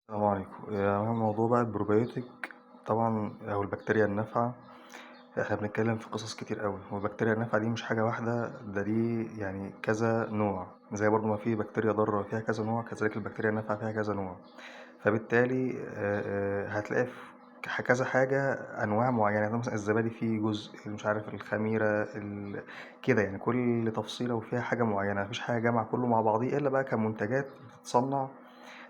السلام عليكم. موضوع بقى البروبيوتيك طبعا او البكتيريا النافعة. احنا بنتكلم في قصص كتير قوي، والبكتيريا النافعة دي مش حاجة واحدة، ده دي يعني كذا نوع. زي برضو ما في بكتيريا ضارة فيها كذا نوع، كذلك البكتيريا النافعة فيها كذا نوع. فبالتالي هتلاقي في كذا حاجة أنواع معينة. يعني مثلا الزبادي فيه جزء مش عارف، الخميرة كده يعني كل تفصيلة وفيها حاجة معينة، مفيش حاجة جامعة كله مع بعضيه إلا بقى كمنتجات بتتصنع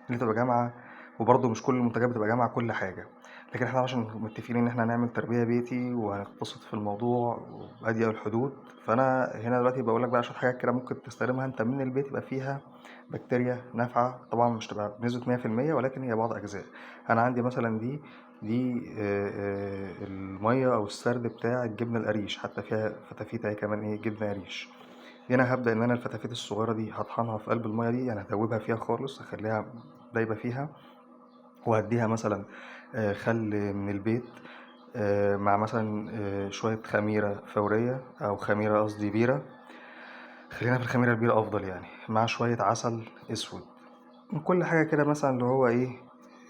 اللي تبقى جامعة. وبرضه مش كل المنتجات بتبقى جامعة كل حاجة. لكن احنا عشان متفقين ان احنا هنعمل تربية بيتي وهنقتصد في الموضوع وبأضيق الحدود، فانا هنا دلوقتي بقولك بقى شوية حاجات كده ممكن تستخدمها انت من البيت يبقى فيها بكتيريا نافعة. طبعا مش تبقى بنسبة 100%، ولكن هي بعض أجزاء. أنا عندي مثلا دي المية أو السرد بتاع الجبنة القريش، حتى فيها فتافيت اهي كمان ايه جبنة قريش. هنا هبدأ إن أنا الفتافيت الصغيرة دي هطحنها في قلب المية دي، يعني هدوبها فيها خالص، هخليها دايبة فيها. وهديها مثلا خل من البيت، مع مثلا شوية خميرة فورية أو خميرة قصدي بيرة. خلينا في الخميرة البيرة أفضل يعني، مع شوية عسل أسود. من كل حاجة كده مثلا اللي هو إيه،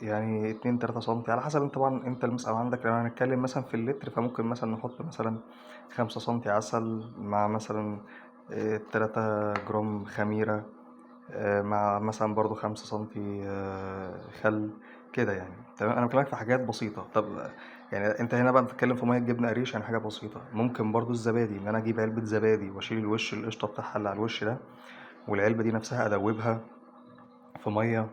يعني 2-3 سنتي على حسب انت طبعا انت المسقى عندك. لو هنتكلم مثلا في اللتر، فممكن مثلا نحط مثلا 5 سنتي عسل، مع مثلا 3 جرام خميرة، مع مثلا برضو 5 سنتي خل كده يعني. تمام، انا بكلمك في حاجات بسيطة. طب يعني انت هنا بقى بتتكلم في مية جبنة قريش، يعني حاجة بسيطة. ممكن برضو الزبادي، ان انا اجيب علبة زبادي واشيل الوش القشطة بتاعها اللي على الوش ده، والعلبة دي نفسها ادوبها في مية،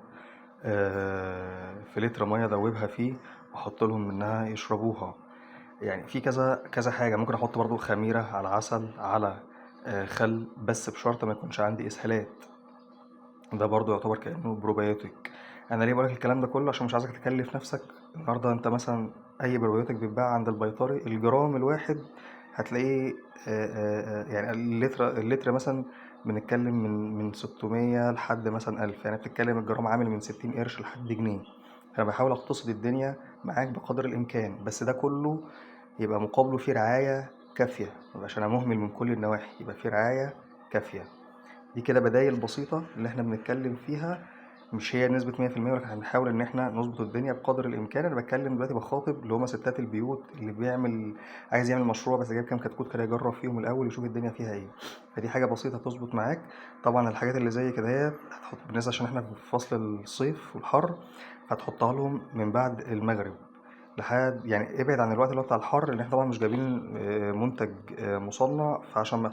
في لتر مية ادوبها فيه، واحط لهم منها يشربوها. يعني في كذا كذا حاجة ممكن احط برضو خميرة على عسل على خل، بس بشرط ما يكونش عندي اسهالات. ده برضو يعتبر كأنه بروبيوتيك. انا ليه بقولك الكلام ده كله؟ عشان مش عايزك تكلف نفسك. النهارده انت مثلا اي بروبيوتيك بيتباع عند البيطري، الجرام الواحد هتلاقيه يعني اللتر مثلا بنتكلم من 600 لحد مثلا 1000. يعني بتتكلم الجرام عامل من 60 قرش لحد جنيه. انا بحاول اقتصد الدنيا معاك بقدر الامكان، بس ده كله يبقى مقابله فيه رعاية كافية، مبقاش انا مهمل من كل النواحي، يبقى فيه رعاية كافية. دي كده بدايل بسيطة اللي احنا بنتكلم فيها. مش هي نسبة 100%، ولكن هنحاول ان احنا نظبط الدنيا بقدر الامكان. انا بتكلم دلوقتي بخاطب اللي هما ستات البيوت، اللي عايز يعمل مشروع بس جايب كام كتكوت كده يجرب فيهم الاول يشوف الدنيا فيها ايه. فدي حاجة بسيطة تظبط معاك. طبعا الحاجات اللي زي كده هي هتحط بالنسبة عشان احنا في فصل الصيف والحر، هتحطها لهم من بعد المغرب لحد، يعني ابعد عن الوقت اللي هو بتاع الحر، لان احنا طبعا مش جايبين منتج مصنع، فعشان ما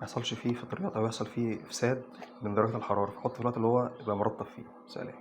يحصلش فيه فطريات او يحصل فيه افساد من درجة الحرارة، فحط في الوقت اللي هو يبقى مرطب فيه. سلام.